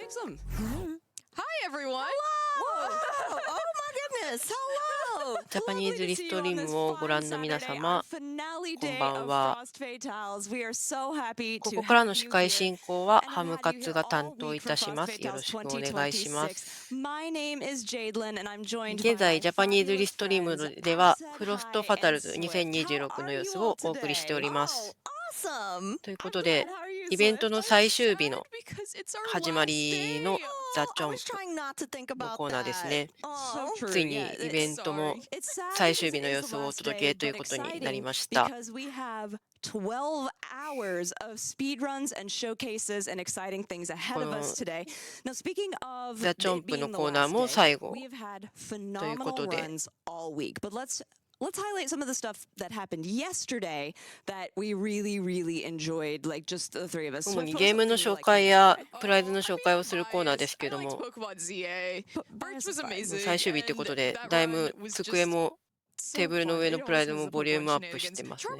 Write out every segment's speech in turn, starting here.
Hi everyone. Hello! Oh my goodness! Hello! ジャパニーズリストリームをご覧の皆様、こんばんは。ここからの司会進行はハムカツが担当いたします。よろしくお願いします。現在、ジャパニーズリストリームでは、フロストファタルズ2026の様子をお送りしております。ということで、イベントの最終日の始まりのザ・チョンプのコーナーですね。ついにイベントも最終日の様子をお届けということになりました。12 hours of speed runs and showcases and exciting things ahead of us today. Now, speaking of ザ・チョンプのコーナーも最後 we have had phenomenal runs all week, but let's highlight some of the stuff that happened yesterday that we really enjoyed, like just the three of us. 主にゲームの紹介やプライズの紹介をするコーナーですけども、最終日ということで、だいぶ机もテーブルの上のプライズもボリュームアップしてますね。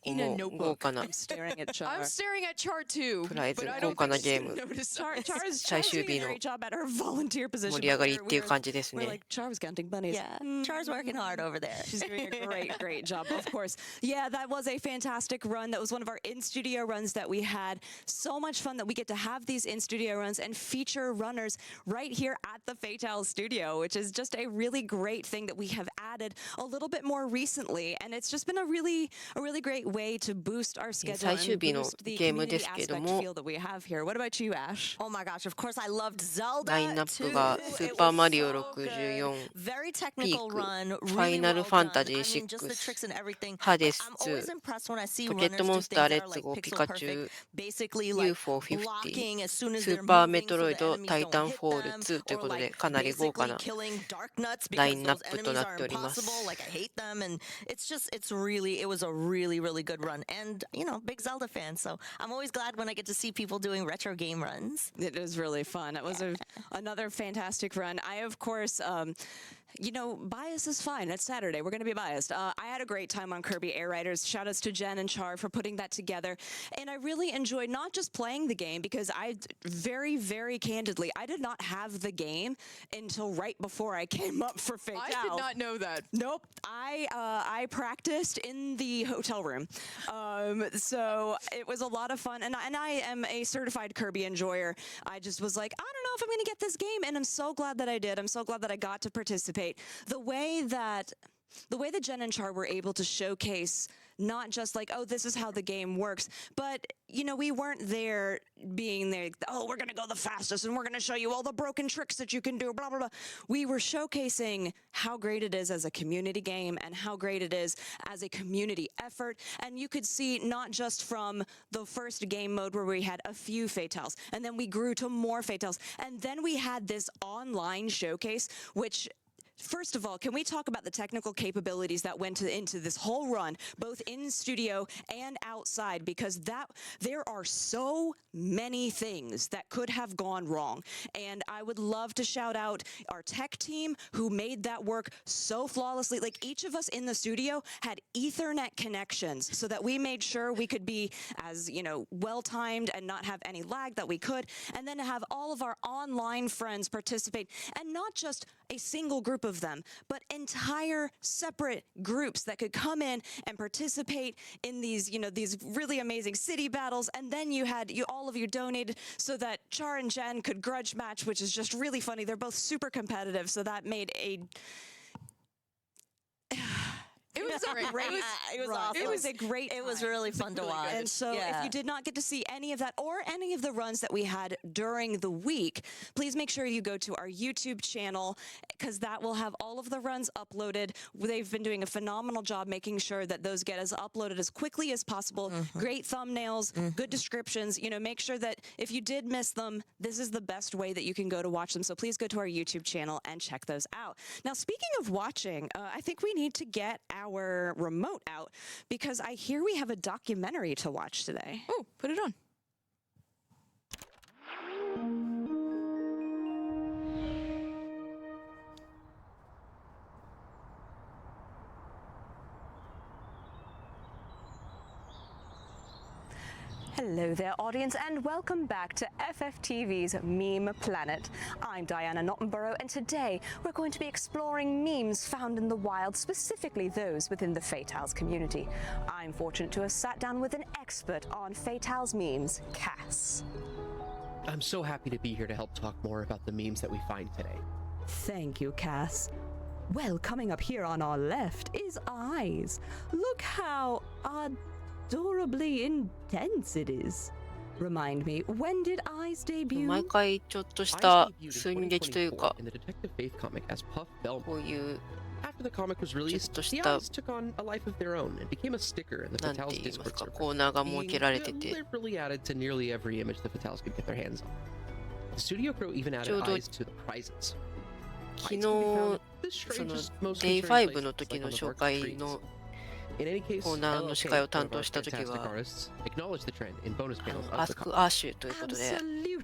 もう豪華なプライズ、豪華なゲーム、最終日の盛り上がりっていう感じですね。Char's working hard over there. She's doing a great job, of course. Yeah, that was a fantastic run. That was one of our in-studio runs that we had. So much fun that we get to have these in-studio runs and feature runners right here at the Fatale Studio, which is just a really great thing that we have added a little bit more recently. And it's just been a really great way to boost our schedule 最終日のゲームですけども、 that we have here. What about you, Ash? Oh my gosh, of course I loved Zelda ラインナップがスーパーマリオ64、ピーク、ファイナルファンタジー6、ハデス2、ポケットモンスターレッツゴーピカチュウ、UFO50、スーパーメトロイドタイタンフォール2ということで、かなり豪華なラインナップとなっております。It was a really good run, and big Zelda fan, so I'm always glad when I get to see people doing retro game runs. It was really fun. It was another fantastic run. I, of course, bias is fine. It's Saturday. We're going to be biased. I had a great time on Kirby Air Riders. Shout outs to Jen and Char for putting that together. And I really enjoyed not just playing the game, because I very candidly, I did not have the game until right before I came up for Fatale. I did not know that. Nope. I practiced in the hotel room. So it was a lot of fun. And I am a certified Kirby enjoyer. I just was like, I don't know if I'm going to get this game. And I'm so glad that I did. I'm so glad that I got to participate. The way that Jen and Char were able to showcase not just like, oh, this is how the game works, but we weren't there being there, oh, we're gonna go the fastest and we're gonna show you all the broken tricks that you can do, blah blah blah. We were showcasing how great it is as a community game and how great it is as a community effort. And you could see not just from the first game mode where we had a few fatales, and then we grew to more fatales, and then we had this online showcase, which, first of all, can we talk about the technical capabilities that went into this whole run, both in studio and outside, because there are so many things that could have gone wrong. And I would love to shout out our tech team who made that work so flawlessly. Like, each of us in the studio had Ethernet connections so that we made sure we could be as, well-timed and not have any lag that we could. And then to have all of our online friends participate, and not just a single group of them, but entire separate groups that could come in and participate in these, these really amazing city battles. And then all of you donated so that Char and Jen could grudge match, which is just really funny. They're both super competitive, so that made It was a great. It was awesome. It was a great time. It was really fun to watch. And so if you did not get to see any of that or any of the runs that we had during the week, please make sure you go to our YouTube channel, because that will have all of the runs uploaded. They've been doing a phenomenal job making sure that those get uploaded as quickly as possible. Great thumbnails, good descriptions. Make sure that if you did miss them, this is the best way that you can go to watch them. So please go to our YouTube channel and check those out. Now, speaking of watching, I think we need to get our remote out, because I hear we have a documentary to watch today. Oh, put it on. Hello there, audience, and welcome back to FFTV's Meme Planet. I'm Diana Nottenborough, and today we're going to be exploring memes found in the wild, specifically those within the Fatales community. I'm fortunate to have sat down with an expert on Fatales memes, Cass. I'm so happy to be here to help talk more about the memes that we find today. Thank you, Cass. Well, coming up here on our left is Eyes. Look how adorably intense it is. Remind me, when did Eyes debut? 毎回ちょっとした寸劇というか、 in the Detective Faith comic as Puff Belmont. こういう、 After the comic was released, ちょっと the した Eyes took on a life of their own and became a sticker in the なんて Fatales 言います Discord か、 server, コーナーが設 being けられてて、 deliberately added to nearly every image the Fatales could get their hands on. The studio crew even added ちょうど Eyes to the prizes. 昨 Eyes 日 can be found this その strangest, most Day concerned 5 の places, 時 like の on the 紹 bark of 介 trees. の In any case, コーナーの司会を担当した時 fantastic は、 artists acknowledged the trend in bonus panels of ア the スク comic. アッシュということで、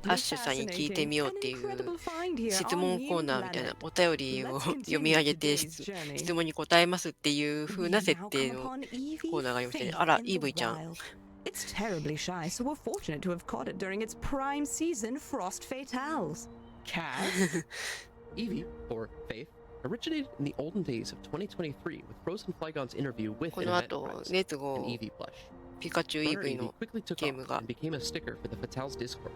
アッシュさんに聞いてみようっていう質問コーナーみたいなお便りを読み上げて質問に答えますっていう風な設定のコーナーがありましてね。あら、イーブイちゃん。It's terribly shy, so we're fortunate to have caught it during its prime season, Frost Fatales. Cass? Eevee, or Faith, originated in the olden days of 2023 with Frozen Flygon's interview with こ an の event 後、 prize, レッツ an ゴー Eevee plush. ピカチュウイー Runner ブイ Eevee の quickly took ゲー off ムが and became a sticker for the Fatales Discord,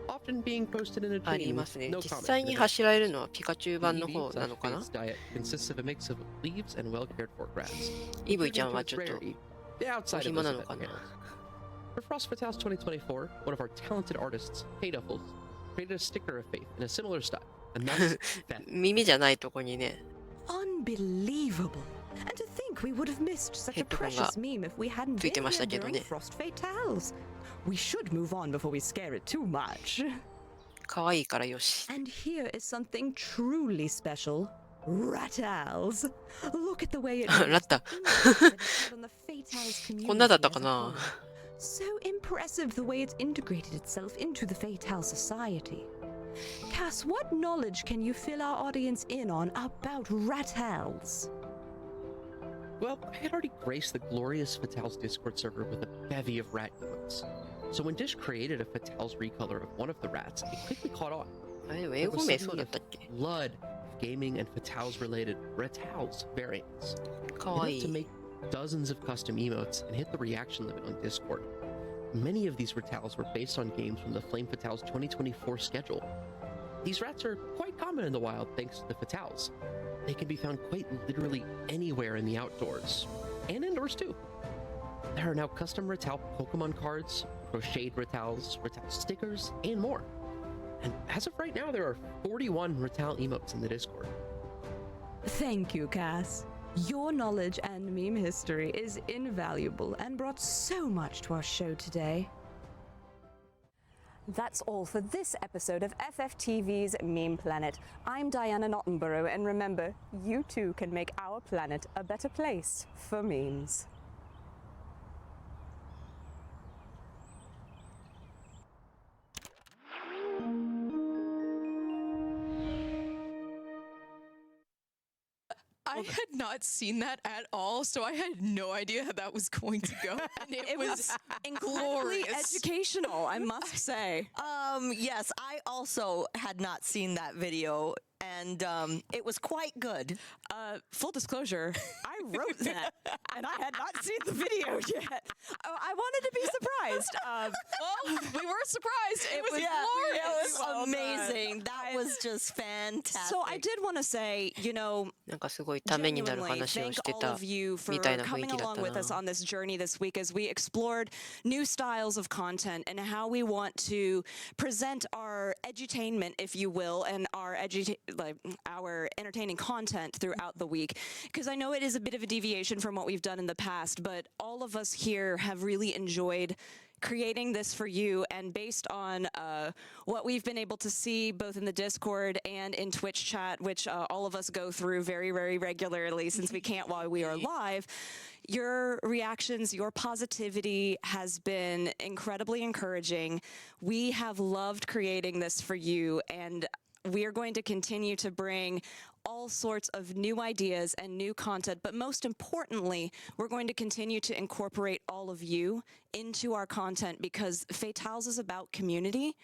often being posted in a あり chain ま with すね。 no 実 comment 際 for に the 走られるのはピカチュウ The 版の方なのかな Eevee/Faith's diet consists of a mix of leaves and well-cared-for grass. イーブイちゃん including は its ちょっと rarity, outside of 暇 those なの event かな panels. For Frost Fatales 2024, one of our talented artists, Payduffles, created a sticker of Faith in a similar style, and that's Beth. 耳じゃないとこにね、 Unbelievable. And to think we would have missed such a Headphone precious meme if we hadn't ついて been ました here けど during ね。 Frost Fatales. We should move on before we scare it too much. 可愛いからよし。 And here is something truly special. Ratals. Look at the way it ラッタ。 on the Fatales こんなだった community か as a な whole. So impressive the way it's integrated itself into the Fatale society. Cass, what knowledge can you fill our audience in on about Ratals? Well, I had already graced the glorious Fatales Discord server with a bevy of rat emotes. So when Dish created a Fatales recolor of one of the rats, it quickly caught on. あれ、 There 英語 was 名そう suddenly だ a ったっけ flood of gaming and Fatales-related Ratals variants. かわい Enough to い。 make dozens of custom emotes and hit the reaction limit on Discord. Many of these Ratals were based on games from the Flame Fatales 2024 schedule. These rats are quite common in the wild thanks to the Fatales. They can be found quite literally anywhere in the outdoors, and indoors too. There are now custom Ratal Pokemon cards, crocheted Ratals, Ratal stickers, and more. And as of right now, there are 41 Ratal emotes in the Discord. Thank you, Cass. Your knowledge and meme history is invaluable and brought so much to our show today. That's all for this episode of FFTV's Meme Planet. I'm Diana Nottenborough, and remember, you too can make our planet a better place for memes. I had not seen that at all, so I had no idea how that was going to go. And it was Incredibly glorious. educational, I must say. Yes, I also had not seen that video, and it was quite good. Full disclosure, I wrote that, and I had not seen the video yet. I wanted to be surprised. Well, we were surprised. It was Yeah, glorious. it was Well done. amazing. That was just fantastic. So I did want to say, you know, なんかすごいためになる genuinely 話を thank して all た of you for みたいな雰囲 coming 気だっ along た with us な。 on this journey this week as we explored new styles of content and how we want to present our edutainment, if you will, and our entertaining content throughout the week. Because I know it is a bit of a deviation from what we've done in the past, but all of us here have really enjoyed creating this for you, and based on what we've been able to see both in the Discord and in Twitch chat, which all of us go through very, very regularly since we can't while we are live, your reactions, your positivity has been incredibly encouraging. We have loved creating this for you, and we are going to continue to bring all sorts of new ideas and new content, but most importantly, we're going to continue to incorporate all of you into our content because Fatales is about community,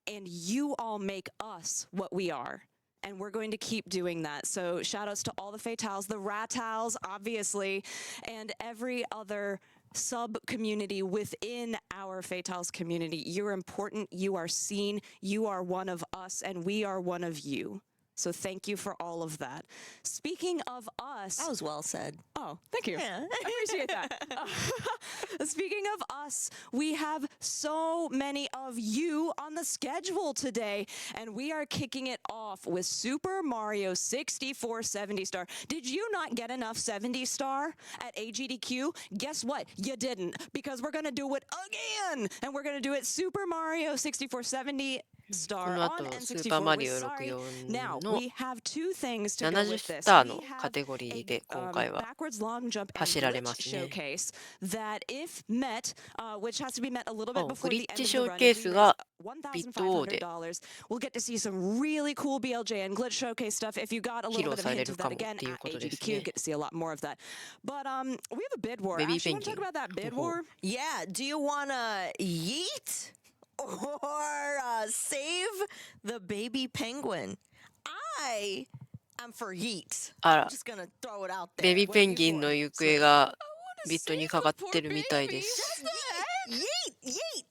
and you all make us what we are. And we're going to keep doing that. So shout outs to all the Fatales, the Ratals, obviously, and every other sub-community within our Fatales community. You're important, you are seen, you are one of us, and we are one of you. So thank you for all of that. Speaking of us... That was well said. Oh, thank you. Yeah. I appreciate that. Speaking of us, we have so many of you on the schedule today, and we are kicking it off with Super Mario 64 70 star. Did you not get enough 70 star at AGDQ? Guess what? You didn't, because we're going to do it again, and we're going to do it Super Mario 64 70 star on この後、スーパーマ N64. リオ We're sorry. 64 Now, の we have two things to go 70 with ス this. ター We の have カテゴリーで a 今回は backwards long jump and 走られ glitch ますね。 showcase that if met, which has to be met a little bit あ、 before グ the リッチ end シ of ョ the ー run, ケー if ス we が raise ビット王で $1,500, we'll get to see some really cool BLJ and glitch showcase stuff. If you got a 披 little 露 bit of a され hint る of か that もっ again ていう at ことです AGDQ, ね。 get to see a lot more of that. But we have a bid war. ベビー Ash, ペ you ン want ギ to ン talk about that bid war? Yeah, do you wanna yeet or save the baby penguin? I am for yeet. あら I'm just gonna throw it out ベ there. ビー What ペ are ン you ギン for? の行方がビットにかかってるみたいで What す。 the heck? Yeet, yeet.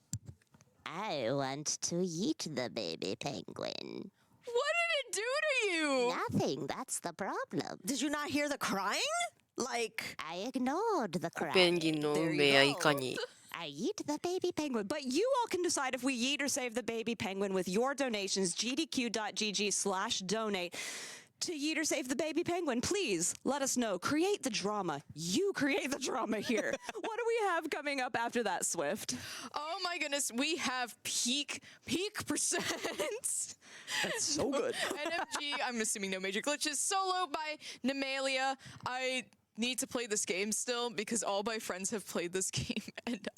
I want to eat the baby penguin. What did it do to you? Nothing, that's the problem. Did you not hear the crying? Like, I ignored the ペ cry. ンギンの運命やいかに I eat the baby penguin. But you all can decide if we yeet or save the baby penguin with your donations, gdq.gg/donate. To yeet or save the baby penguin, please let us know. Create the drama. You create the drama here. What do we have coming up after that, Swift? Oh my goodness, we have peak percent. That's so good. NFG, I'm assuming no major glitches. Solo by Nemalia. I need to play this game still because all my friends have played this game, and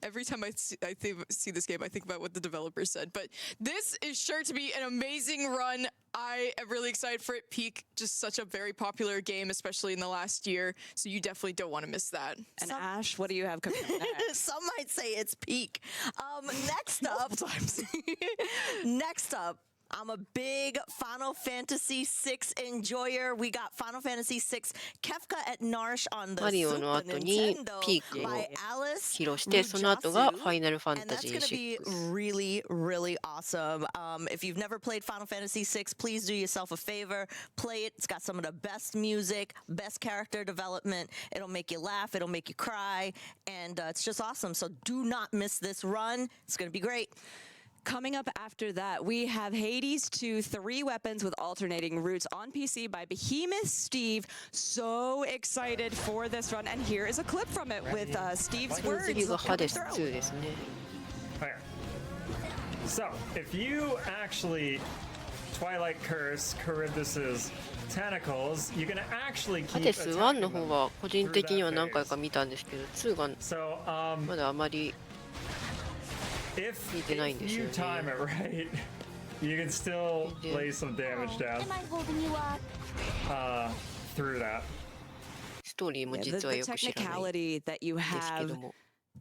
every time I see this game, I think about what the developer said. But this is sure to be an amazing run. I am really excited for it. Peak, just such a very popular game, especially in the last year. So you definitely don't want to miss that. And Ash, what do you have coming up next? some might say it's peak. Next up, next up, I'm a big Final Fantasy VI enjoyer. We got Final Fantasy VI Kefka at Narsh on the マリオの Super 後に Nintendo ピークを by Alice 披露してその後が Mujasu. ファイナルファン And タ that's ジ going ー to be 6 really, really awesome. If you've never played Final Fantasy VI, please do yourself a favor. Play it. It's got some of the best music, best character development. It'll make you laugh. It'll make you cry. And it's just awesome. So do not miss this run. It's going to be great. Coming up after that, we have Hades 2, 3 weapons with alternating routes on PC by Behemoth Steve. So excited for this run. And here is a clip from it with Steve's words. 次がハデス coming through. 2ですね Okay. So, if you actually Twilight Curse Charybdis's tentacles, you can actually ハ keep デス1 attacking の方 them は個人 through 的に that は何回 phase. か見たんですけど2が So, まだあまり if Denying this you year, time it right, you can still lay some damage down Am I holding you up? through that. ストーリーも Yeah, 実は the よく知らない technicality that you ですけ have, ども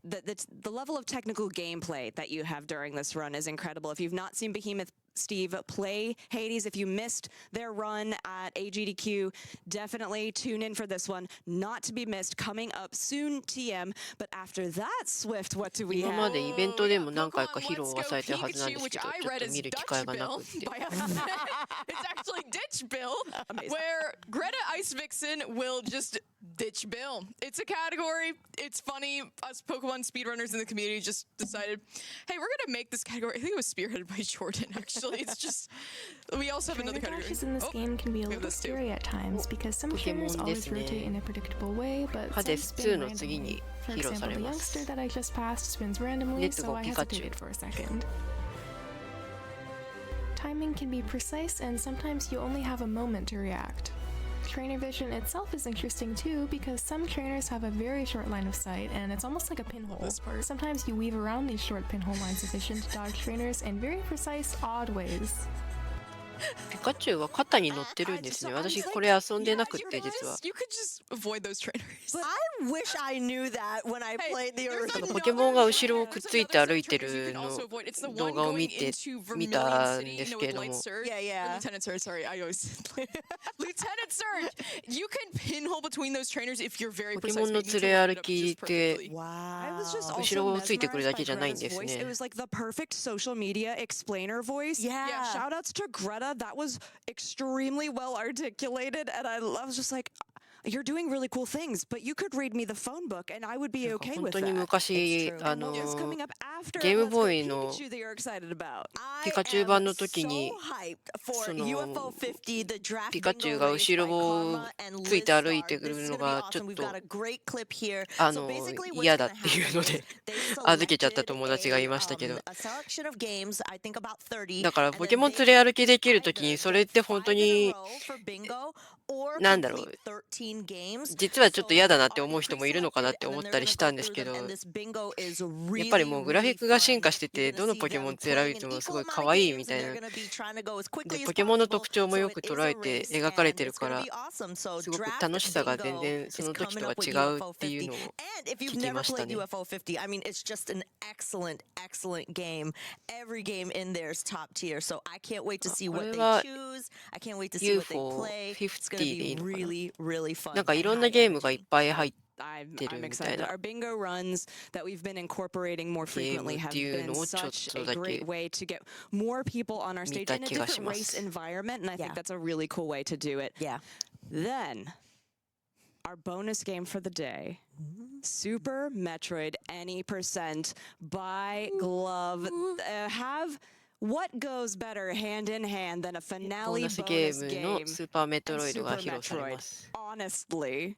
the level of technical gameplay that you have during this run is incredible. If you've not seen Behemoth Steve play Hades, if you missed their run at AGDQ, definitely tune in for this one. Not to be missed, coming up soon, TM. But after that, Swift, what do we 今ま have? でイベントでも何回か Pokemon 披露 Let's は Go されてるはずなんで Pikachu, すけ which ど I ちょっ read と as 見る機 Dutch 会がな Bill くて by it's actually Ditch Bill, where Greta Ice Vixen will just ditch Bill. It's a category. It's funny. Us Pokemon speedrunners in the community just decided, hey, we're gonna make this category. I think it was spearheaded by Jordan. Actually, it's just we also have another Trainer category. dashes in this Oh, game can be a we have little this too. scary at times because some trainers Pokemon always ですね。 rotate in a predictable way, but ハ some デス spin 2の次 randomly. に For 披露さ example, れ the ま youngster す that I just passed spins randomly, Let's so go I Pikachu. hesitated for a second. Timing can be precise, and sometimes you only have a moment to react. Trainer vision itself is interesting too because some trainers have a very short line of sight and it's almost like a pinhole. This part. Sometimes you weave around these short pinhole lines of vision to dodge trainers in very precise, odd ways. ピカチュウは肩に乗ってるんですね。私これ遊んでなくって実は。You could just avoid those trainers. I wish I knew that when I played the なんか original. ポケモンが後ろをくっついて歩いてるの動画を見たんですけれども。Yeah, yeah. Lieutenant Surge, sorry, I always Lieutenant Surge. You can pinhole between those trainers if you're very ポケ precise. モンの連れ歩きって I was just also 後ろをついてくるだけじゃないん mesmerized で by す Greta's voice. It ね。 was like the perfect social media explainer voice. Yeah. Shout outs to Greta. That was extremely well articulated, and I was just like, you're doing really cool things, but you could read me the phone book, and I would be なんか okay 本 with 当に that. 昔 It's true. What's coming up after? ゲーム Let's ボ Go ーイの Pikachu that you're excited about. ピカチュウ版の時に so hyped for その UFO50, the draft ピカチュウ bingo が race 後ろ by を Karma and ついて歩いて Lizard. く This る is の gonna be がちょ awesome. っ We've と got a great clip here. あ So の basically what's 嫌だ gonna っていう happen の is で they 預けちゃった selected 友達がいましたけど。 a selection of games, I think about 30. だから and ポ then ケモン they 連れ歩きできる either ときに get それって本当 5 in a に row for bingo or なんだろう complete 13 games. 実はちょっと嫌だなって So 思う人もいるのかなって思ったりしたんですけど、 and this bingo is やっ really, ぱりもうグラフィックが進化して You're て gonna どの see ポケモ them ン連れ歩 playing いて an もす equal ごい amount 可 of 愛い games, みたい and な。 they're gonna be trying to go as で quickly as ポケモンの possible. 特徴も So よ it く is 捉 a えて race, 描かれ and てる it's か gonna ら be awesome. So すごく draft 楽しさが bingo 全然そ is の時 coming とは up with 違うっていう UFO50. のを And if you've 聞き never ました played ね。 UFO50, I mean, it's just an excellent, excellent game. Every game in there is top tier. So I can't wait to あ see こ what れ they は choose. I can't wait to see what they play. It's gonna UFO50 でい be いのかな。 really, really fun. なんかい and ろんな high ゲームがいっ energy. ぱい入っ I'm てるみたい excited. な Our bingo runs that we've been incorporating more ゲーム frequently っ have ていう been のをちょっ such と a だけ great way to get more people on our 見 stage た in a 気がし different ま race す。 environment, and I think Yeah. that's a really cool way to do it. Yeah. Then, our bonus game for the day. Super Metroid Any Percent by Glove. Have what goes better hand in hand than a ボー finale ナスゲ bonus ームの game スーパーメト and ロイド Super が披露され Metroid? ます。 Honestly.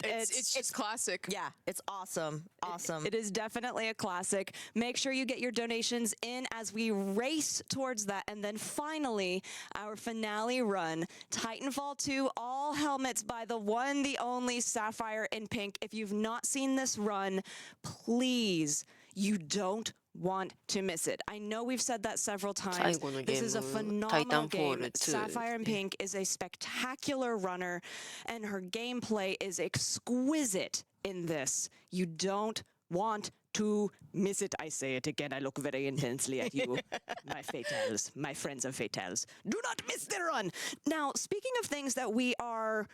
It's just classic. Yeah, it's awesome. Awesome. It is definitely a classic. Make sure you get your donations in as we race towards that. And then finally, our finale run, Titanfall 2, all helmets by the one, the only Sapphire in Pink. If you've not seen this run, please, you don't want to miss it. I know we've said that several 最 times. 後のゲ This is a ーム、 phenomenal タイタンフォー game. ル2 Sapphire and Pink is a spectacular runner, and her gameplay is exquisite in this. You don't want to miss it. I say it again. I look very intensely at you. My fatals, my friends of fatals. Do not miss the run. Now, speaking of things that we are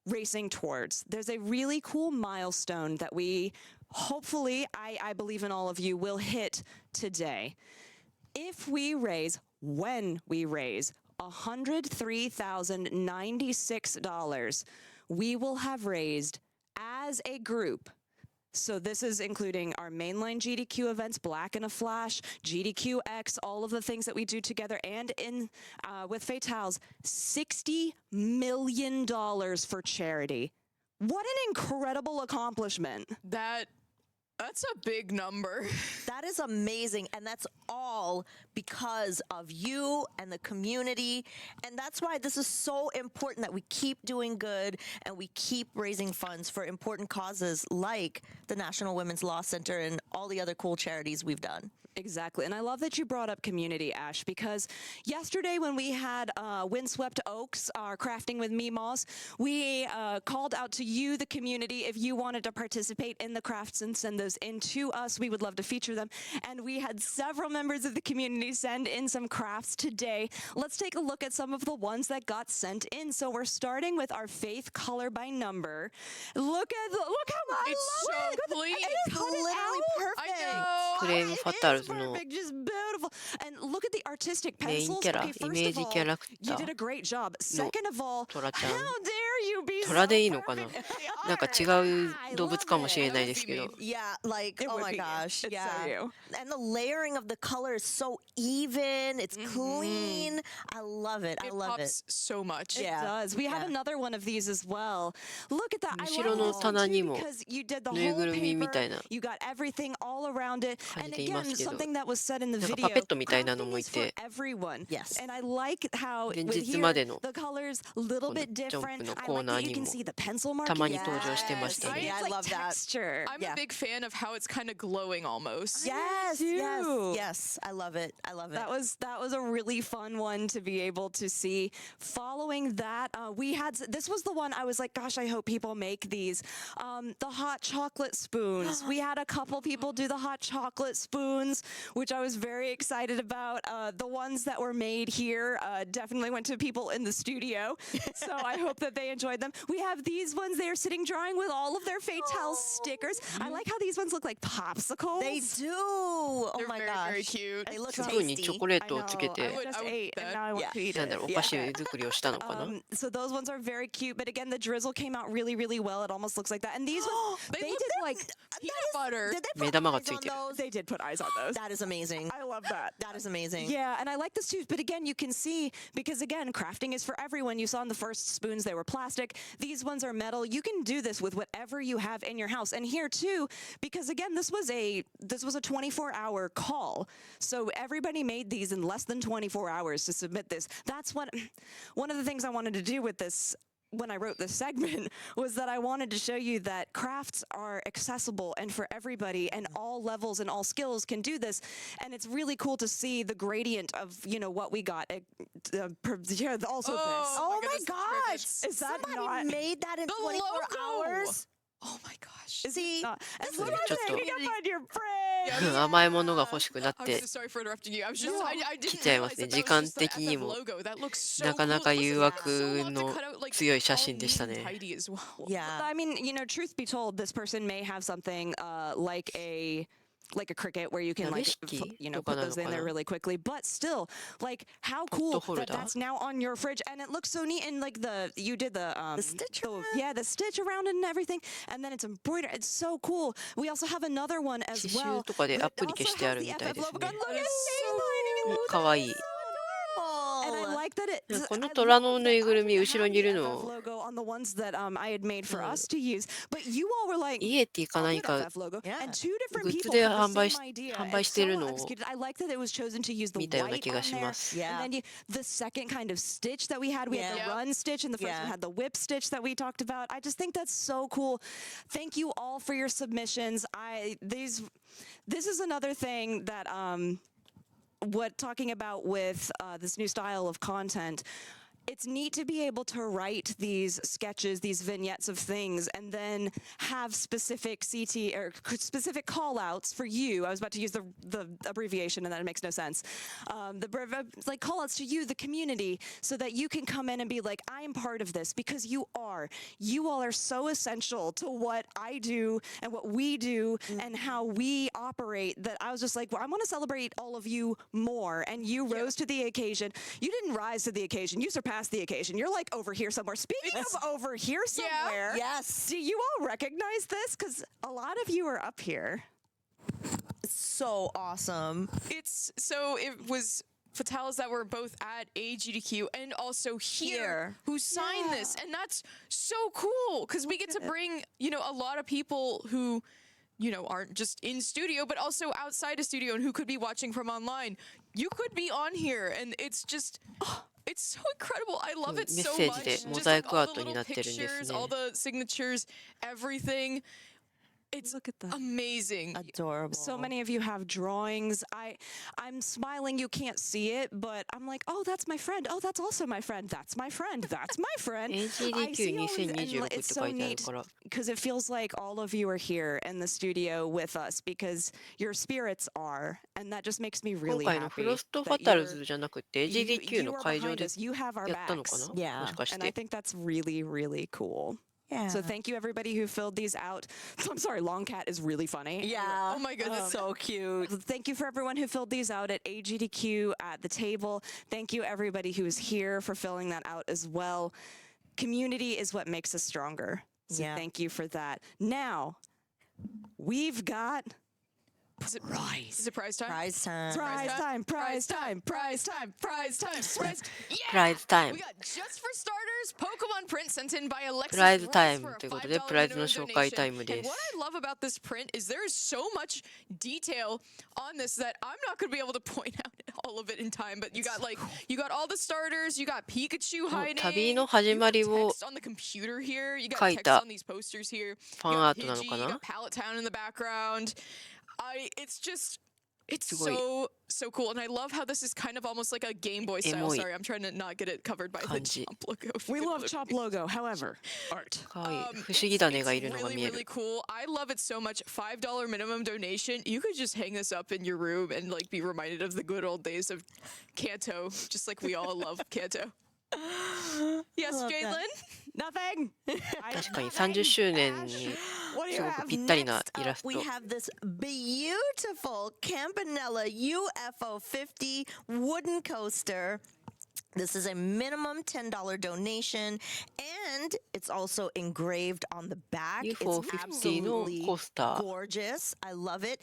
racing towards, there's a really cool milestone that we hopefully, I believe in all of you, will hit today. If we raise, when we raise $103,096, we will have raised as a group. So this is including our mainline GDQ events, Black in a Flash, GDQX, all of the things that we do together, and in with Fatales, $60 million for charity. What an incredible accomplishment. That's a big number. That is amazing. And that's all because of you and the community. And that's why this is so important that we keep doing good and we keep raising funds for important causes like the National Women's Law Center and all the other cool charities we've done. Exactly. And I love that you brought up community, Ash, because yesterday when we had Windswept Oaks, our Crafting with Meemaws, we called out to you, the community, if you wanted to participate in the crafts and send those in to us. We would love to feature them. And we had several members of the community send in some crafts today. Let's take a look at some of the ones that got sent in. So we're starting with our Faith color by number. Look how It's so clean. It is literally perfect. I know. フレームファタルズ Perfect, の just beautiful. And look at the artistic メイン pencils. キャラ、 Okay, イ first メー of ジ all, キャラク you タ did a ー great job. Second of all, トラちゃん how dare you be トラ so でいいのかな perfect? なんか違う動物かもしれないですけど Yeah, like, It oh would my be you. gosh. It's Yeah. so you. And the layering of the color is so even. It's clean. I love it. I It love it. pops so much. It Yeah. does. We have Yeah. another one of these as well. Look at that. I 後ろ love の this one 棚 too にも because you did the ぬい whole ぐるみみた paper. いな You got everything all around it. 感 And じでいま again, すけど something that was said in the なんか video. パペットみたいなの Crafting もい is for て everyone. Yes. And I like how 現 with 実 here までの the colors a little この bit ジャン different. プの I コーーナー you に can も see the pencil mark. たまに登場してました Yes. ね。 Yeah, I It's like love that. texture. I'm a big fan of how it's kind of glowing almost. Yes, too. yes, yes. I love it. I love it. That was a really fun one to be able to see. Following that, we had this was the one I was like, gosh, I hope people make these. The hot chocolate spoons. We had a couple people do the hot chocolate spoons, which I was very excited about. The ones that were made here definitely went to people in the studio, so I hope that they enjoyed them. We have these ones. They are sitting drawing with all of their Fatale stickers. I like how these ones look like popsicles. They do. Oh They're my very, gosh. very cute. They look スプーンに tasty. チョコレー I トをつけ know. て I just ate, and now I want to eat なんだ it. ろう、お菓子作りをしたのかな。 So those ones are very cute, but again, the drizzle came out really, really well. It almost looks like that. And these ones, they look did like Peanut butter. Did they put 目玉が eyes つい on てる。 those? they did put eyes on those. That is amazing. I love that. That is amazing. Yeah, and I like this too. But again, you can see because again, crafting is for everyone. You saw in the first spoons they were plastic. These ones are metal. You can do this with whatever you have in your house. And here too, because again, this was a 24-hour call. So everybody made these in less than 24 hours to submit this. That's one of the things I wanted to do with this when I wrote this segment was that I wanted to show you that crafts are accessible and for everybody and all levels and all skills can do this. And it's really cool to see the gradient of, what we got. Yeah, also this. Oh my goodness, the gosh. trivets. Is that Somebody not... made that in The 24 logo. hours? Oh my gosh. See, And this is look what at Just I'm hanging saying. up on your fridge. 甘いものが欲しくなっ I'm て so sorry for interrupting you. I was just, I 来 didn't ちゃいます realize ね。 that 時 that 間 was just the 的に FF も logo. That looks so なかなか cool. 誘 So 惑 long to の cut out, like, 強い写真 all でしたね。 neat and tidy as well. Yeah. I mean, truth be told, this person may have something like a Cricut where you can like put those in there really quickly, but still, like how cool that that's now on your fridge and it looks so neat and like you did the stitch the stitch around it and everything, and then it's embroidered. It's so cool. We also have another one as 刺繍 well. とかでアップに that 消 also してあ has る the みたい FF です logo. ね。 Look at かわいい。 And I like that it. この虎のぬいぐるみ後ろにいる I の love the FF logo on the ones that I had made for us to use, but you all were like. イエティか何 Good か FF logo. Yeah. And two different グッズ people で had 販 the 売 same し idea. 販 It's 売している so のを executed. I like that it was chosen to use the 見たような white 気が on し there. ます Yeah. And then the second kind of stitch that we had, we had the Yeah. run stitch, and the first Yeah. one had the whip stitch that we talked about. I just think that's so cool. Thank you all for your submissions. This is another thing that talking about with this new style of content. It's neat to be able to write these sketches, these vignettes of things, and then have specific CT or specific call outs for you. I was about to use the abbreviation and that makes no sense. Like call outs to you, the community, so that you can come in and be like, I am part of this because you are. You all are so essential to what I do and what we do and how we operate that I was just like, well, I want to celebrate all of you more. And you rose to the occasion. You didn't rise to the occasion. You surpassed the occasion. You're like over here somewhere. Speaking of over here somewhere, Yes. do you all recognize this? Because a lot of you are up here. So awesome. It was Fatales that were both at AGDQ and also here who signed this, and that's so cool because we get to bring a lot of people who aren't just in studio but also outside of studio and who could be watching from online. You could be on here, and it's just. It's so incredible. I love it so much. メッセージで Just モザイ like ク all アー the トに little なってるんです pictures, ね。 all the signatures, everything. It's Look at that. amazing. Adorable. So many of you have drawings. I'm smiling. You can't see it, but I'm like, oh, that's my friend. Oh, that's also my friend. That's my friend. That's my friend. I see all of it, and AGDQ2026 って it's 書 so いてある neat から。 because it feels like all of you are here in the studio with us because your spirits are, and that just makes me 今 really 回の happy. フロストフ that ァタル you're- ズじゃなくて you AGDQ の are 会場 behind で us. You have our やったのかな backs. Yeah. もしかし And I て。 think that's really, really cool. Yeah. So thank you everybody who filled these out. I'm sorry, Long Cat is really funny. Yeah. Oh my goodness. So cute. Thank you for everyone who filled these out at AGDQ at the table. Thank you everybody who is here for filling that out as well. Community is what makes us stronger. So Yeah. thank you for that. Now, we've got Is it prize time? Prize time. prize time, prize time, prize time, prize time. Yeah! プライズタイム We got just for starters Pokemon print sent in by Alexis プライズタイ Ross ム for a ということで $5 プライズの minimum 紹介 donation. タイムで And す what I love about this print is there is so much detail on this that I'm not going to be able to point out all of it in time, but you got like you got all the starters. You got Pikachu hiding. 旅の始まりを Text on the computer here. You 書 got い text た on these posters here. ファンアートなのか You な got Pallet Town in the background. It's just. It's すごい so cool, and I love how this is kind of almost like a Game Boy エ style. モい Sorry, I'm trying to not get it covered by the 感じ Chomp logo. We love Chomp logo, however, art. かわいい不思議種がいるのが Really, 見え really る cool. I love it so much. $5 minimum donation. You could just hang this up in your room and like be reminded of the good old days of Kanto, just like we all love Kanto. Yes, Jalen? Nothing. 確かに30周年にすごくぴったりなイラスト We have this beautiful Campanella UFO 50 wooden coaster. This is a minimum $10 donation, and it's also engraved on the back. UFO It's 50の absolutely コースター gorgeous. I love it.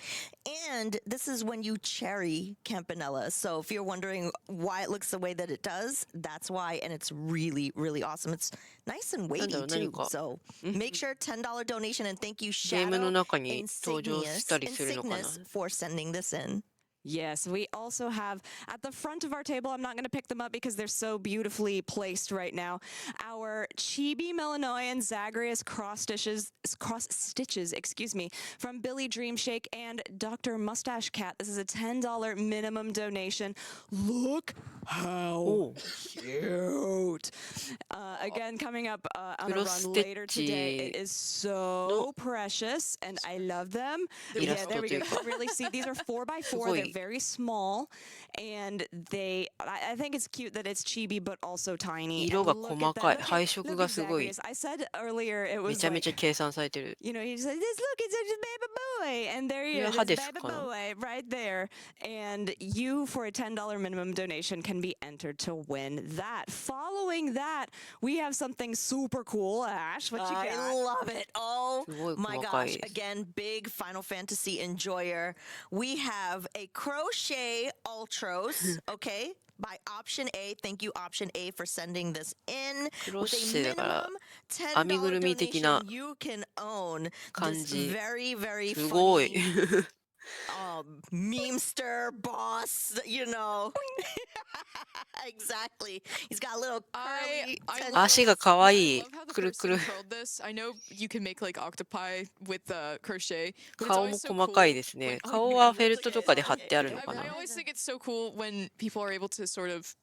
And this is when you cherry Campanella. So if you're wondering why it looks the way that it does, that's why. And it's really, really awesome. It's nice and weighty なんだろう、 too. 何か So make sure $10 donation, and thank you ゲームの Shadow 中に登場したりするのかな Insignis for sending this in. Yes, we also have at the front of our table, I'm not going to pick them up because they're so beautifully placed right now, our Chibi Melanoian Zagreus cross stitches, excuse me, from Billy Dreamshake and Dr. Mustache Cat. This is a $10 minimum donation. Look how cute. Again, coming up on a run later today. It is so precious, and I love them. Yeah, there we go. Really see, these are 4x4. They're very small, and I think it's cute that it's chibi but also tiny. 色が細かい配色がすごい I said earlier it め was ちゃめ like, ちゃ計算されてる you know, he said, "This look, it's a baby boy," and there he is, Hades baby かな boy, right there. And you, for a $10 minimum donation, can be entered to win that. Following that, we have something super cool. Ash, what you got? I love it. Oh すごい my 細か gosh. いです Again, big Final Fantasy enjoyer. We have a crochet ultros, okay? By Option A. Thank you, Option A, for sending this in. クロ With ッ a シェだから minimum 編みぐるみ的な donation, you can own 感 this じ very, very すごい funny memester boss, you know. Exactly. He's got a little curly I 足がかわいい love how the くるくる person curled this. I know you can make like octopi with crochet. But it's 顔 always も so 細かい cool ですね when- 顔はフェルトとかで貼ってあるのか I な always think it's so cool when people are able to sort of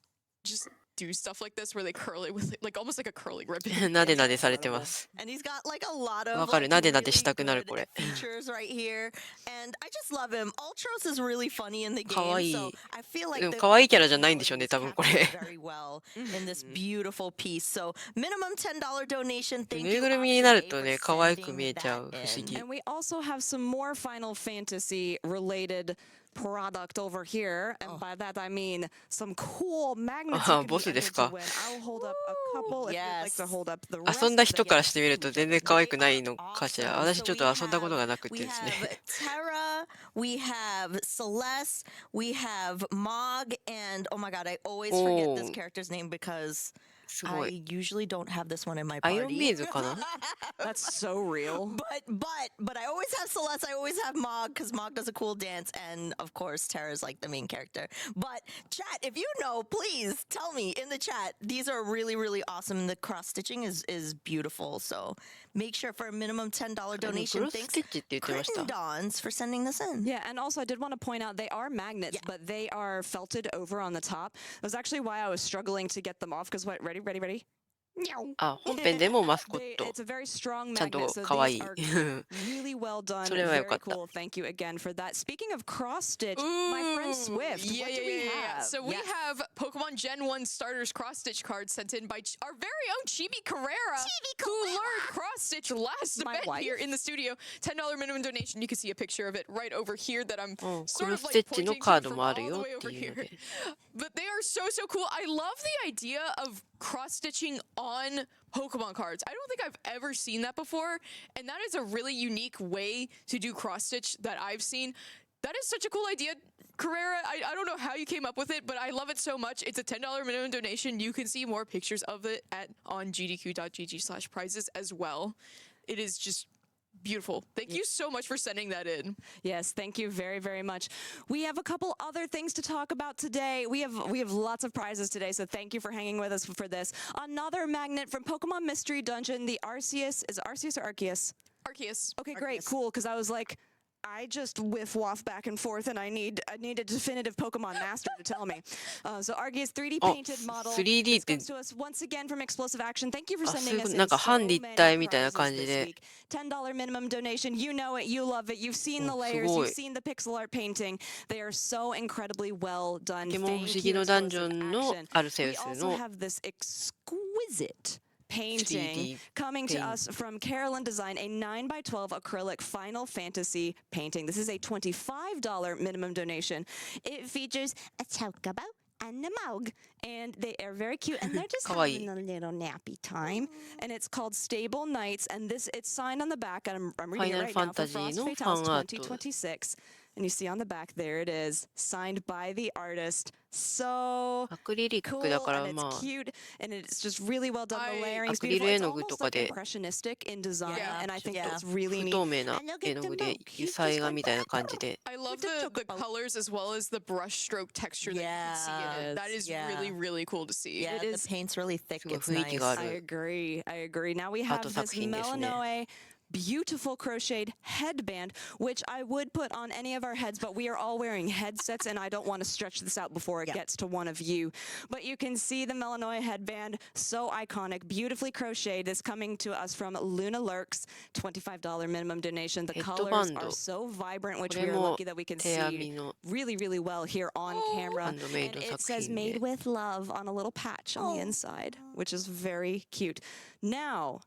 just do stuff like this where they curl it with like almost like a curling ribbon. なでなでされてます And he's got like a lot of わかる like, なでなで really したくなる good これ features right here. And I just love him. Ultros is really funny in the かわい game. い So I feel like でも the 可愛いキャラじゃないんでしょうね多分これ very well in this beautiful piece. So minimum $10 donation. Thank ぬい you, ぐるみになる Option と A, ね for 可愛く sending 見えちゃう that 不思 in. 議 And we also have some more Final Fantasy related product over here, and by that I mean some cool magnets. あ you can be ボスです entered to か win. I'll hold up a couple if you'd like to hold up the rest. 遊んだ of 人 them. からしてみると全然可愛くないのかしら Awesome. 私 So ちょっと we 遊んだことがなく we てですね have Terra, we have Celeste, we have Mog, and oh my god, I always forget this Oh. character's name because すご I い usually don't have this one in my アイロンビ party. ーズかな That's so real. But I always have Celeste, I always have Mog because Mog does a cool dance, and of course Terra's like the main character. But chat, if you know, please tell me in the chat. These are really, really awesome, and the cross stitching is beautiful. So make sure for a minimum $10 donation. クロスス Thanks テッチって言ってました Critton Dawns for sending this in. Yeah, and also I did want to point out they are magnets, but they are felted over on the top. That's actually why I was struggling to get them off. Because what? Ready? あ本編でもマスコッ ト It's a very strong ちゃんと magnet, so 可愛い these are really well done. それは良 Very かった cool. Thank you again for that. Speaking of cross stitch, my friend Swift. Yeah, what yeah, do we yeah, have? So we Yes. have Pokemon Gen 1 starters cross stitch cards sent in by our very own Chibi Carrera, who learned cross stitch last My event here wife. in the studio. $10 minimum donation. You can see a picture of it right over here that I'm うんク sort ロ of ス like テッチの pointing カー to ド from もあ all る the よ way って over いうの here. で But they are so cool. I love the idea of cross stitching on Pokemon cards. I don't think I've ever seen that before, and that is a really unique way to do cross stitch that I've seen. That is such a cool idea, Carrera. I don't know how you came up with it, but I love it so much. It's a $10 minimum donation. You can see more pictures of it on gdq.gg/prizes as well. It is just beautiful. Thank you so much for sending that in. Yes, thank you very, very much. We have a couple other things to talk about today. We have lots of prizes today, so thank you for hanging with us for this. Another magnet from Pokemon Mystery Dungeon, the Arceus. Is it Arceus or Arceus? Arceus. Okay, great, cool, because I was like, I just whiff-waff back and forth, and I need a definitive Pokemon master to tell me. So Arceus 3D painted model. 3D っ This て comes to us once again from Explosive Action. Thank you for あ、そう sending いうこ us と in なんか so 半立 many 体みたいな prizes 感じ this で week. $10 minimum donation. You know it. You love it. You've seen the お、す layers. ご You've い。 seen the pixel art painting. They are so incredibly well done. ポケモン不 Thank 思議 you, のダンジョ Explosive ンの Action. アルセ We ウス also の have this exquisite painting 3D coming to paint. us from Carolyn Design, a 9x12 acrylic Final Fantasy painting. This is a $25 minimum donation. It features a chocobo and a mug, and they are very cute, and they're just かわいい。 having a little nappy time. And it's called Stable Nights, and it's signed on the back, and I'm reading it right now, for Final Frost Fantasyの Fatales ファンアート。 2026. And you see on the back, there it is, signed by the artist. So アクリリッ cool, クだから and ま it's あ cute, and it's just really well done. The ア layering's クリル beautiful. 絵 It's の具と almost か like で impressionistic in design, Yeah. and I think Yeah. that's really 不 neat. 透明な絵の具で油彩画みたいな感じで I love the colors as well as the brushstroke texture that you can see in it. That is Yeah. really, really cool to see. Yeah, It the is- paint's really thick. すごい It's 雰囲気があ nice. I る agree. I agree. Now we have アート this 作品ですね。 Melanoe beautiful crocheted headband, which I would put on any of our heads, but we are all wearing headsets, and I don't want to stretch this out before it gets to one of you. But you can see the Melanoe headband, so iconic, beautifully crocheted. This coming to us from Luna Lurks, $25 minimum donation. The colors are so vibrant, which we are lucky that we can 手編み see の really, really well here on camera. ハンドメイ And ド it 作 says 品 made で with love on a little patch on the inside, which is very cute. Now,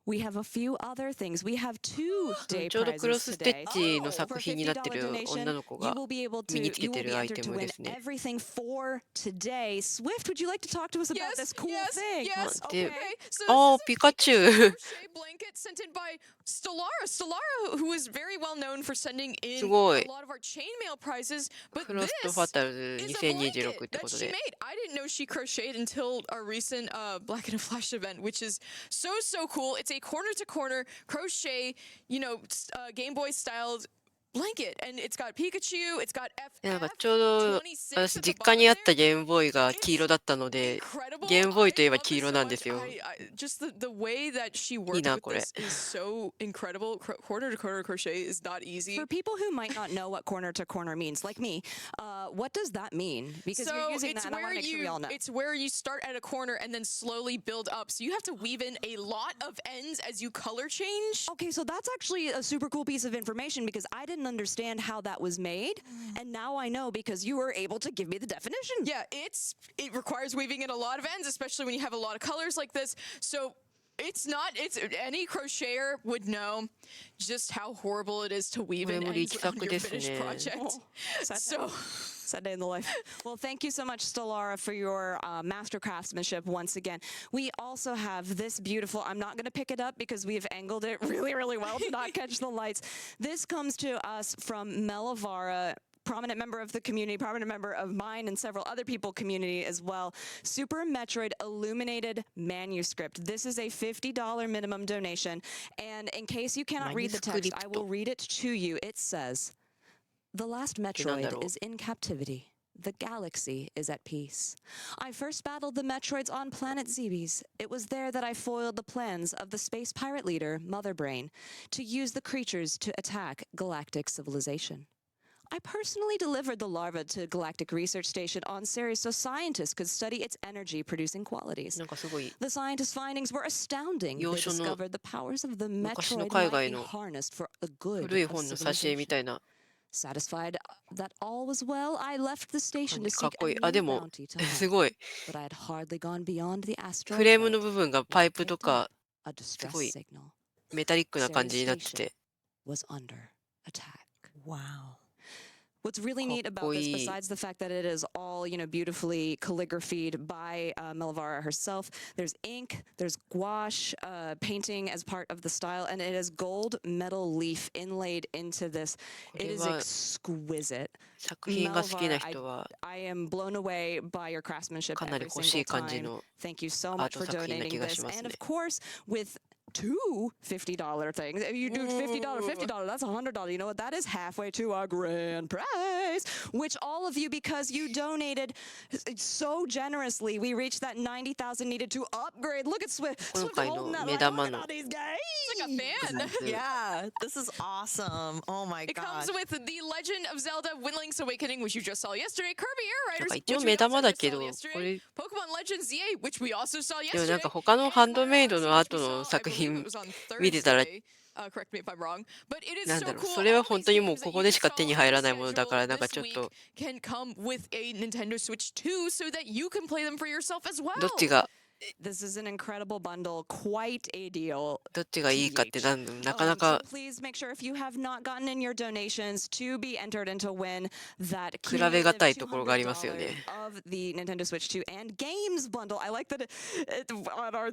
we have a few other things. We have two day ちょうどクロ prizes スステ today. ッチの For 作品になって $50 る donation, 女の子 you が will be able to 身につけ you て will be るアイ entered テ to ム win ですね。 everything for today. Swift, would you like to talk to us about this cool thing? Yes. De- Okay. So Oh, this is a Pikachu. crochet blanket sent in by Stellara. Stellara, who is very well known for sending in すごい。 a lot of our chainmail prizes, but クロ this ストファタルズ is a 2026 blanket って that こと she で made. I didn't know she crocheted until our recent Black and a Flash event, which is so cool. It's a corner to corner crochet, Game Boy styled blanket, and it's got Pikachu, it's got なんか FF ちょうど26私 at the 実家にあっ bottom た there. ゲームボーイが黄色だったので Incredible. ゲームボーイといえば I love 黄 this 色 so なんで much. すよ。 Just the way that she いい worked な with これ。 this is so incredible. Corner to corner crochet is not easy. For people who might not know what corner to corner means, like me, what does that mean? Because So you're using it's that, and I want where to make sure we all know. it's where you start at a corner and then slowly build up. So you have to weave in a lot of ends as you color change. Okay, so that's actually a super cool piece of information because I didn't understand how that was made, and now I know because you were able to give me the definition. Yeah, it requires weaving in a lot of ends, especially when you have a lot of colors like this. So it's any crocheter would know just how horrible it is to weave in これも ends 力 on 作 your です finished ね。 project. So Sad day in the life. Well, thank you so much, Stellara, for your master craftsmanship once again. We also have this beautiful, I'm not going to pick it up because we've angled it really, really well to not catch the lights. This comes to us from Melavara, prominent member of the community, prominent member of mine and several other people community as well. Super Metroid Illuminated Manuscript. This is a $50 minimum donation. And in case you cannot read the text, I will read it to you. It says, "The last Metroid is in captivity. The galaxy is at peace. I first battled the Metroids on planet Zebes. It was there that I foiled the plans of the space pirate leader, Mother Brain, to use the creatures to attack galactic civilization. I personally delivered the larva to Galactic Research Station on Ceres so scientists could study its energy-producing qualities. なんかすごい The scientists' findings were astounding. They 洋書の discovered the powers of the 昔の Metroid 海 might 外 be の harnessed for the good 古い of 本の挿絵み civilization. たいな Satisfied that all was well, I left the station to かっ seek こい a い。あ、で new も bounty to す hunt. ごい But I had hardly gone beyond the asteroid フレームの belt 部分が when パ I イプと picked か up a distress ごい signal. メタリックな感 Ceres じになって Station て was under attack. Wow. What's really neat about this, besides the fact that it is all, beautifully calligraphied by Melavara herself, there's ink, there's gouache painting as part of the style, and it has gold metal leaf inlaid into this. It is これは exquisite. 作品が好きな Melavara, 人は I am blown away by your craftsmanship かなり every 欲し single い感じ time. の Thank you so アー much ト for 作品な donating 気が this. します And ね of。course, with 2 $50 things. If you do $50, that's $100. You know what? That is halfway to our grand prize, which all of you, because you donated so generously, we reached that 90,000 needed to upgrade. Look at Swift. Swift holding that like, look at all these guys. It's like a fan. Yeah, this is awesome. Oh my It god. comes with The Legend of Zelda: Wind Link's Awakening, which you just saw yesterday, Kirby Air なんか Riders, 一応 which 目 we 玉 also だ just け saw ど、こ yesterday, れ、 Pokemon Legends ZA, which we also saw でもなん yesterday. か他のハンドメイドの後の I 作 believe 品 it was on 見てたら、 Thursday. Correct me if I'm wrong, but it is なん so だろう、 cool. それは All 本 these 当にもう games こ that こ you で can しか手に install 入 on ら the ないものだから、 schedule なんか this ちょっ week と can come with a Nintendo Switch 2 so that you can play them for yourself as well. どっちが This is an incredible bundle, quite a deal. どっちがいいかってなかなか So please make sure if you have not gotten in your donations to be entered into win that 比べがたい cumulative ところがありますよね。 $200 of the Nintendo Switch 2 and games bundle. I like that it on our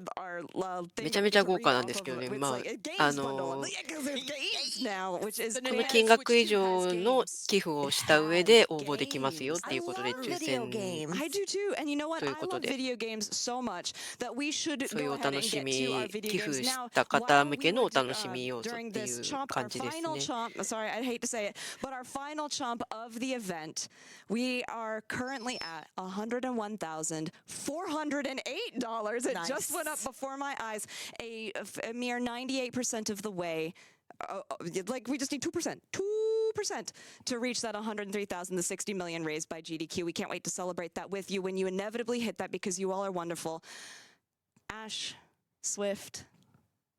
thing めちゃめちゃ豪華なんですけどね。 it's ま like a あ、games bundle. Yeah, 'cause there's games now, which is この金額以上の寄付をした上で応募できますよっ I ていうことで love 抽 video 選 games. I do too, and you know what? という I こと love で video games so much that we should そういう go お ahead and 楽し get み to our video 寄付 games し now. た方 While 向 we けの were お楽しみ要素っ during てい this う chomp, 感 our じです final ね。 chomp. Sorry, I hate to say it, but our final chomp of the event, we are currently at $101,408. It just went up before my eyes, a mere 98% of the way. Like we just need 2%. 2% to reach that 103,000, the 60 million raised by GDQ. We can't wait to celebrate that with you when you inevitably hit that because you all are wonderful. Ash, Swift,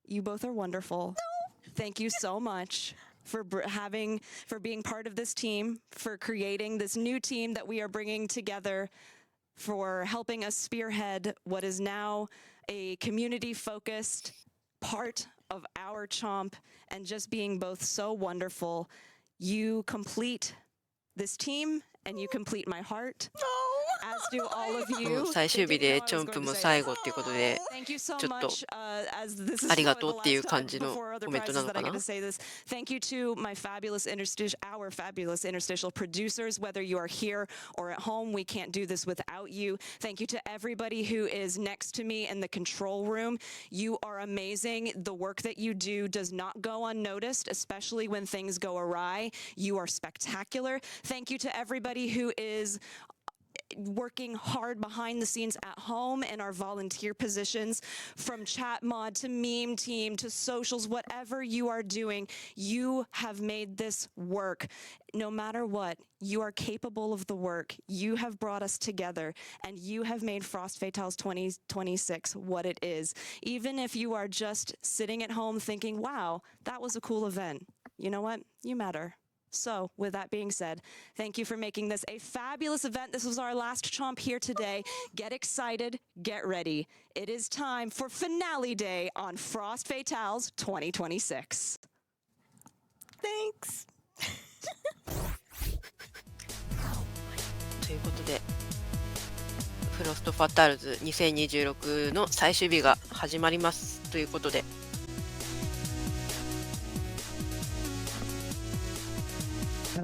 you both are wonderful. Thank you so much for being part of this team, for creating this new team that we are bringing together, for helping us spearhead what is now a community-focused part of our Chomp, and just being both so wonderful. You complete this team, and you complete my heart. As do all of も you. う最終日でチョンプも最後っていうことで、 Thank you so ちょっと much. As this is ありが probably とう the っていう last 感 time じの before other コメント prizes なの that I か get な。 to say this. Thank you to my fabulous our fabulous interstitial producers, whether you are here or at home. We can't do this without you. Thank you to everybody who is next to me in the control room. You are amazing. The work that you do does not go unnoticed, especially when things go awry. You are spectacular. Thank you to everybody who is working hard behind the scenes at home in our volunteer positions, from chat mod to meme team to socials, whatever you are doing, you have made this work. No matter what, you are capable of the work. You have brought us together, and you have made Frost Fatales 2026 what it is. Even if you are just sitting at home thinking, wow, that was a cool event. You know what? You matter. So, with that being said, thank you for making this a fabulous event. This was our last Chomp here today. Get excited, get ready. It is time for finale day on Frost Fatales 2026. Thanks. ということで、フロストファタルズ2026の最終日が始まりますということで、